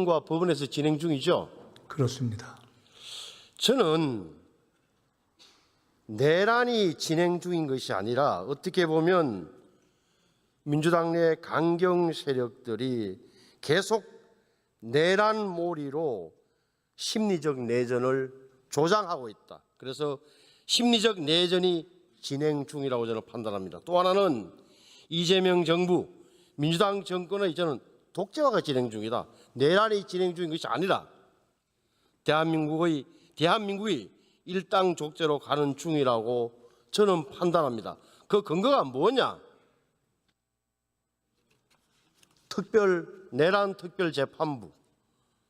과 법원에서 진행 중이죠. 그렇습니다. 저는 내란이 진행 중인 것이 아니라 어떻게 보면 민주당 내 강경 세력들이 계속 내란몰이로 심리적 내전을 조장하고 있다. 그래서 심리적 내전이 진행 중이라고 저는 판단합니다. 또 하나는 이재명 정부, 민주당 정권의 저는 독재화가 진행 중이다. 내란이 진행 중인 것이 아니라 대한민국이 일당 족제로 가는 중이라고 저는 판단합니다. 그 근거가 뭐냐? 내란 특별재판부,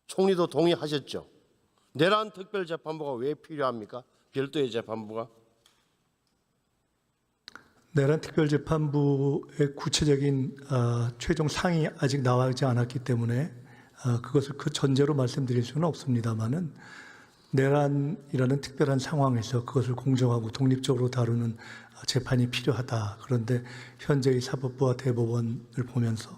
총리도 동의하셨죠. 내란 특별재판부가 왜 필요합니까? 별도의 재판부가. 내란 특별재판부의 구체적인 최종 사항이 아직 나오지 않았기 때문에 그것을 그 전제로 말씀드릴 수는 없습니다만은 내란이라는 특별한 상황에서 그것을 공정하고 독립적으로 다루는 재판이 필요하다. 그런데 현재의 사법부와 대법원을 보면서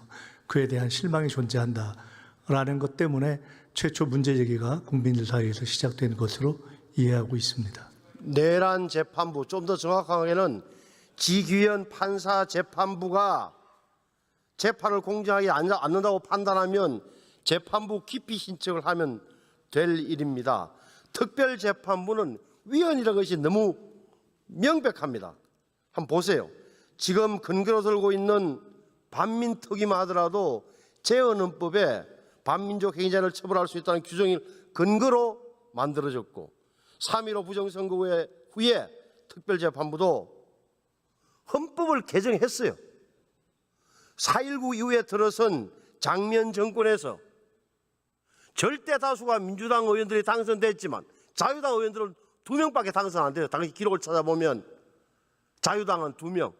그에 대한 실망이 존재한다라는 것 때문에 최초 문제 제기가 국민들 사이에서 시작된 것으로 이해하고 있습니다. 내란 재판부, 좀 더 정확하게는 지규현 판사 재판부가 재판을 공정하게 않는다고 판단하면 재판부 기피 신청을 하면 될 일입니다. 특별재판부는 위헌이라는 것이 너무 명백합니다. 한번 보세요. 지금 근거로 들고 있는 반민특위만 하더라도 재헌헌법에 반민족 행위자를 처벌할 수 있다는 규정을 근거로 만들어졌고 3.15 부정선거 후에 특별재판부도 헌법을 개정했어요. 4.19 이후에 들어선 장면 정권에서 절대 다수가 민주당 의원들이 당선됐지만 자유당 의원들은 2명밖에 당선 안 돼요. 당시 기록을 찾아보면 자유당은 2명,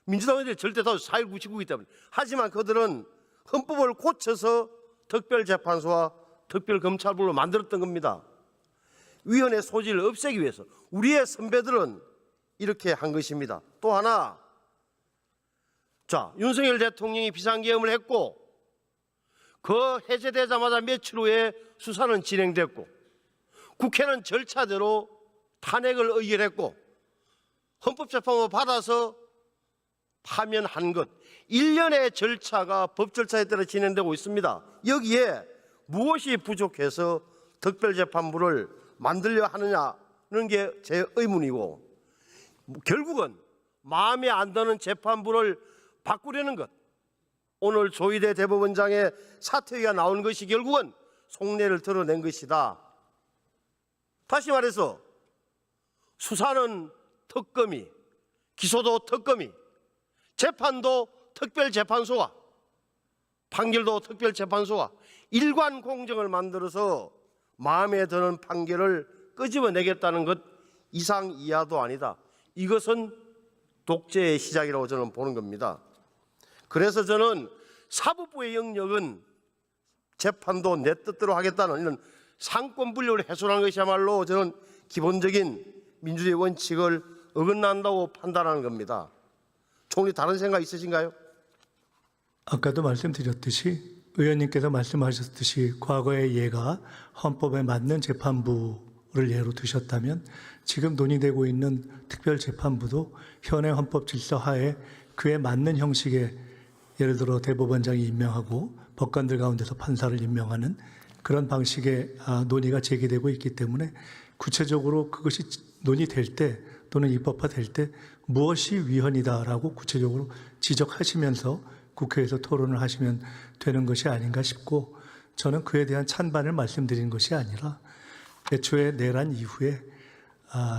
민주당 의원들이 절대 다수 4.19 지구이기 때문에. 하지만 그들은 헌법을 고쳐서 특별재판소와 특별검찰부를 만들었던 겁니다. 위헌의 소지를 없애기 위해서. 우리의 선배들은 이렇게 한 것입니다. 또 하나, 자, 윤석열 대통령이 비상계엄을 했고 그 해제되자마자 며칠 후에 수사는 진행됐고 국회는 절차대로 탄핵을 의결했고 헌법재판부 받아서 파면한 것, 1년의 절차가 법 절차에 따라 진행되고 있습니다. 여기에 무엇이 부족해서 특별재판부를 만들려 하느냐는 게 제 의문이고, 결국은 마음에 안 드는 재판부를 바꾸려는 것, 오늘 조희대 대법원장의 사퇴가 나온 것이 결국은 속내를 드러낸 것이다. 다시 말해서 수사는 특검이, 기소도 특검이, 재판도 특별재판소가, 판결도 특별재판소가 일관 공정을 만들어서 마음에 드는 판결을 끄집어내겠다는 것 이상 이하도 아니다. 이것은 독재의 시작이라고 저는 보는 겁니다. 그래서 저는 사법부의 영역은 재판도 내 뜻대로 하겠다는 이런 상권 분립을 해소하는 것이야말로 저는 기본적인 민주주의 원칙을 어긋난다고 판단하는 겁니다. 총리 다른 생각 있으신가요? 아까도 말씀드렸듯이 의원님께서 말씀하셨듯이 과거의 예가 헌법에 맞는 재판부를 예로 두셨다면 지금 논의되고 있는 특별재판부도 현행 헌법 질서 하에 그에 맞는 형식의 예를 들어 대법원장이 임명하고 법관들 가운데서 판사를 임명하는 그런 방식의 논의가 제기되고 있기 때문에 구체적으로 그것이 논의될 때 또는 입법화될 때 무엇이 위헌이다라고 구체적으로 지적하시면서 국회에서 토론을 하시면 되는 것이 아닌가 싶고, 저는 그에 대한 찬반을 말씀드린 것이 아니라 애초에 내란 이후에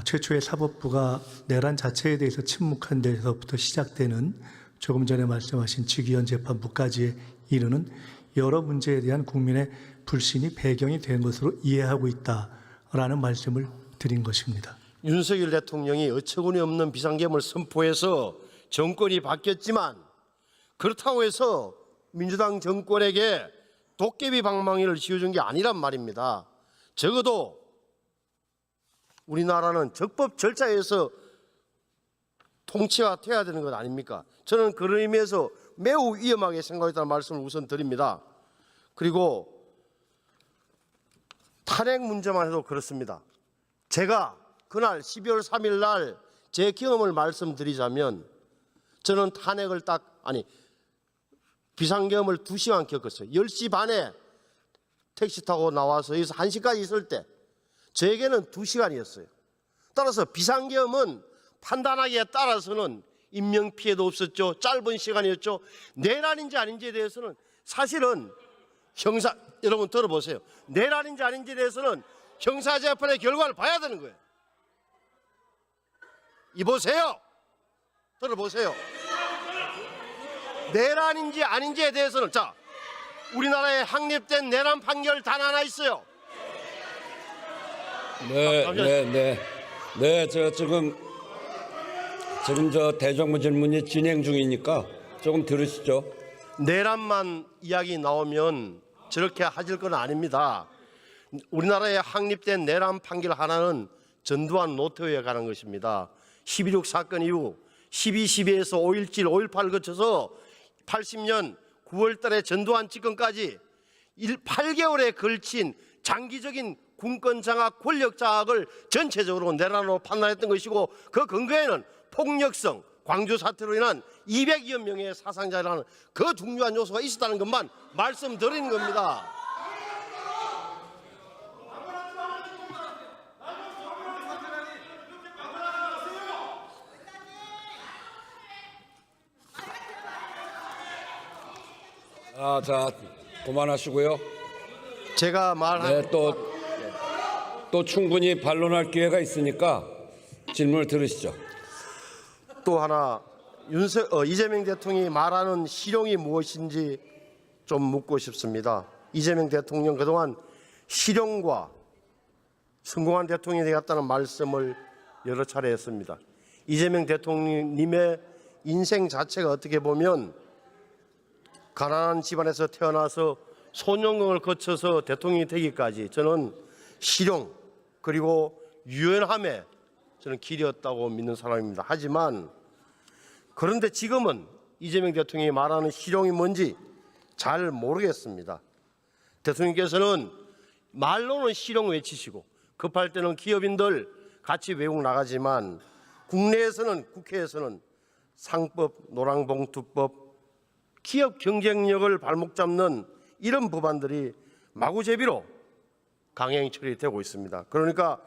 최초의 사법부가 내란 자체에 대해서 침묵한 데서부터 시작되는 조금 전에 말씀하신 지규현 재판부까지 이르는 여러 문제에 대한 국민의 불신이 배경이 된 것으로 이해하고 있다라는 말씀을 드린 것입니다. 윤석열 대통령이 어처구니 없는 비상계엄을 선포해서 정권이 바뀌었지만 그렇다고 해서 민주당 정권에게 도깨비 방망이를 씌워준 게 아니란 말입니다. 적어도 우리나라는 적법 절차에서 통치가 돼야 되는 것 아닙니까? 저는 그런 의미에서 매우 위험하게 생각했다는 말씀을 우선 드립니다. 그리고 탄핵 문제만 해도 그렇습니다. 제가 그날 12월 3일 날 제 경험을 말씀드리자면 저는 탄핵을 비상계엄을 2시간 겪었어요. 10시 반에 택시 타고 나와서 여기서 1시까지 있을 때 저에게는 2시간이었어요. 따라서 비상계엄은 판단하기에 따라서는 인명피해도 없었죠. 짧은 시간이었죠. 내란인지 아닌지에 대해서는 사실은 여러분 들어보세요. 내란인지 아닌지에 대해서는 형사재판의 결과를 봐야 되는 거예요. 이보세요. 들어보세요. 내란인지 아닌지에 대해서는 우리나라에 확립된 내란 판결 단 하나 있어요. 저 지금 저 대정부 질문이 진행 중이니까 조금 들으시죠. 내란만 이야기 나오면 저렇게 하실 건 아닙니다. 우리나라에 확립된 내란 판결 하나는 전두환 노태우에 관한 것입니다. 12.6 사건 이후 12.12에서 5.17, 5.18 거쳐서 80년 9월 달에 전두환 집권까지 8개월에 걸친 장기적인 군권 장악, 권력 장악을 전체적으로 내란으로 판단했던 것이고 그 근거에는 폭력성, 광주 사태로 인한 200여 명의 사상자라는 그 중요한 요소가 있었다는 것만 말씀드리는 겁니다. 자, 그만하시고요. 제가 말한 또 충분히 반론할 기회가 있으니까 질문을 들으시죠. 또 하나 이재명 대통령이 말하는 실용이 무엇인지 좀 묻고 싶습니다. 이재명 대통령 그동안 실용과 성공한 대통령이 되었다는 말씀을 여러 차례 했습니다. 이재명 대통령님의 인생 자체가 어떻게 보면 가난한 집안에서 태어나서 소년공을 거쳐서 대통령이 되기까지 저는 실용 그리고 유연함에 저는 길이었다고 믿는 사람입니다. 하지만 그런데 지금은 이재명 대통령이 말하는 실용이 뭔지 잘 모르겠습니다. 대통령께서는 말로는 실용 외치시고 급할 때는 기업인들 같이 외국 나가지만 국내에서는 국회에서는 상법, 노랑봉투법, 기업 경쟁력을 발목 잡는 이런 법안들이 마구제비로 강행 처리되고 있습니다. 그러니까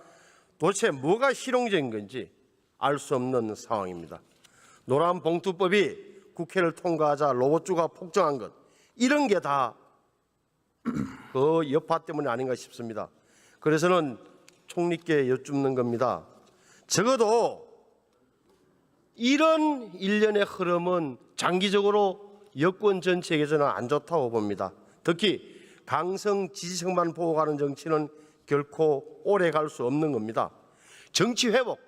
도대체 뭐가 실용적인 건지 알 수 없는 상황입니다. 노란봉투법이 국회를 통과하자 로봇주가 폭증한 것 이런 게 다 그 여파 때문이 아닌가 싶습니다. 그래서는 총리께 여쭙는 겁니다. 적어도 이런 일련의 흐름은 장기적으로 여권 전체에게서는 안 좋다고 봅니다. 특히 강성 지지층만 보고 가는 정치는 결코 오래 갈 수 없는 겁니다. 정치 회복,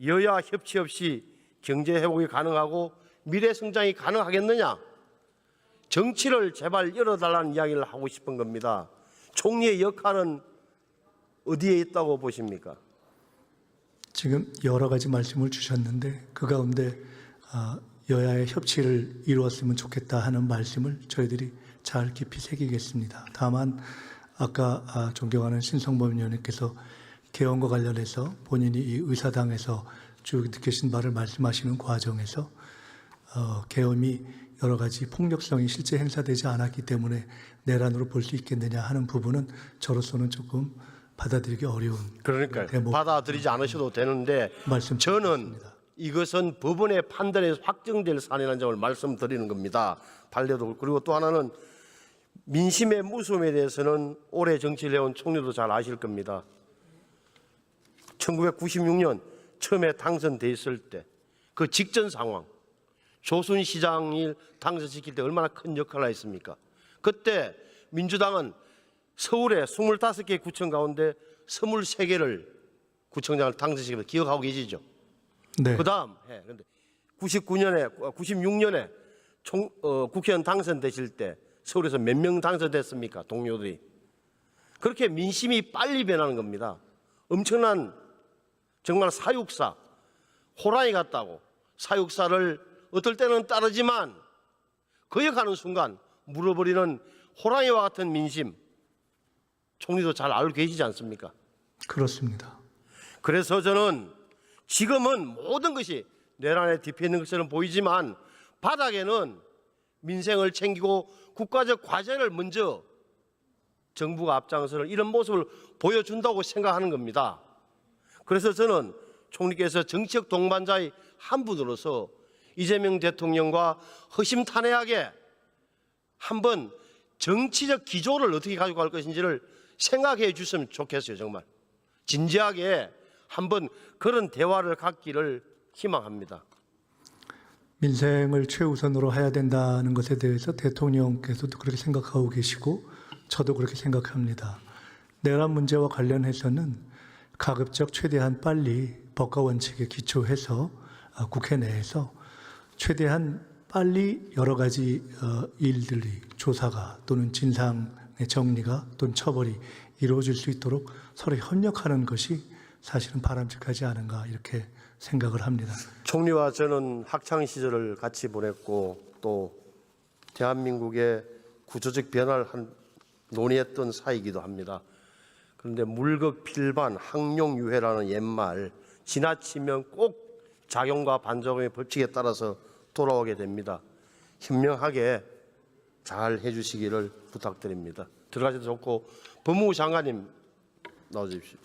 여야 협치 없이 경제 회복이 가능하고 미래 성장이 가능하겠느냐? 정치를 제발 열어달라는 이야기를 하고 싶은 겁니다. 총리의 역할은 어디에 있다고 보십니까? 지금 여러 가지 말씀을 주셨는데 그 가운데 여야의 협치를 이루었으면 좋겠다 하는 말씀을 저희들이 잘 깊이 새기겠습니다. 다만 아까 존경하는 신성범 의원님께서 개헌과 관련해서 본인이 이 의사당에서 쭉 느끼신 바를 말씀하시는 과정에서 계엄이 여러 가지 폭력성이 실제 행사되지 않았기 때문에 내란으로 볼 수 있겠느냐 하는 부분은 저로서는 조금 받아들이기 어려운 그러니까요. 대목 받아들이지 않으셔도 되는데 말씀 저는 이것은 법원의 판단에서 확정될 사안이라는 점을 말씀드리는 겁니다. 반려도 그리고 또 하나는 민심의 무서움에 대해서는 오래 정치를 해온 총리도 잘 아실 겁니다. 1996년 처음에 당선돼 있을 때 그 직전 상황 조순 시장이 당선시킬 때 얼마나 큰 역할을 했습니까? 그때 민주당은 서울에 25개 구청 가운데 23개를 구청장을 당선시키면서 기억하고 계시죠? 네. 그 다음 해. 근데 96년에 국회의원 당선되실 때 서울에서 몇 명 당선됐습니까? 동료들이. 그렇게 민심이 빨리 변하는 겁니다. 엄청난 정말 사육사, 호랑이 같다고 사육사를 어떨 때는 따르지만 거역하는 순간 물어버리는 호랑이와 같은 민심, 총리도 잘 알고 계시지 않습니까? 그렇습니다. 그래서 저는 지금은 모든 것이 내란에 뒤에 있는 것처럼 보이지만 바닥에는 민생을 챙기고 국가적 과제를 먼저 정부가 앞장서는 이런 모습을 보여준다고 생각하는 겁니다. 그래서 저는 총리께서 정치적 동반자의 한 분으로서 이재명 대통령과 허심탄회하게 한번 정치적 기조를 어떻게 가지고 갈 것인지를 생각해 주셨으면 좋겠어요. 정말 진지하게 한번 그런 대화를 갖기를 희망합니다. 민생을 최우선으로 해야 된다는 것에 대해서 대통령께서도 그렇게 생각하고 계시고 저도 그렇게 생각합니다. 내란 문제와 관련해서는 가급적 최대한 빨리 법과 원칙에 기초해서 국회 내에서 최대한 빨리 여러 가지 일들이 조사가 또는 진상의 정리가 또는 처벌이 이루어질 수 있도록 서로 협력하는 것이 사실은 바람직하지 않은가 이렇게 생각을 합니다. 총리와 저는 학창 시절을 같이 보냈고 또 대한민국의 구조적 변화를 논의했던 사이이기도 합니다. 그런데 물극필반 항용유해라는 옛말 지나치면 꼭 작용과 반작용의 법칙에 따라서 돌아오게 됩니다. 현명하게 잘 해주시기를 부탁드립니다. 들어가셔도 좋고 법무부 장관님 나와주십시오.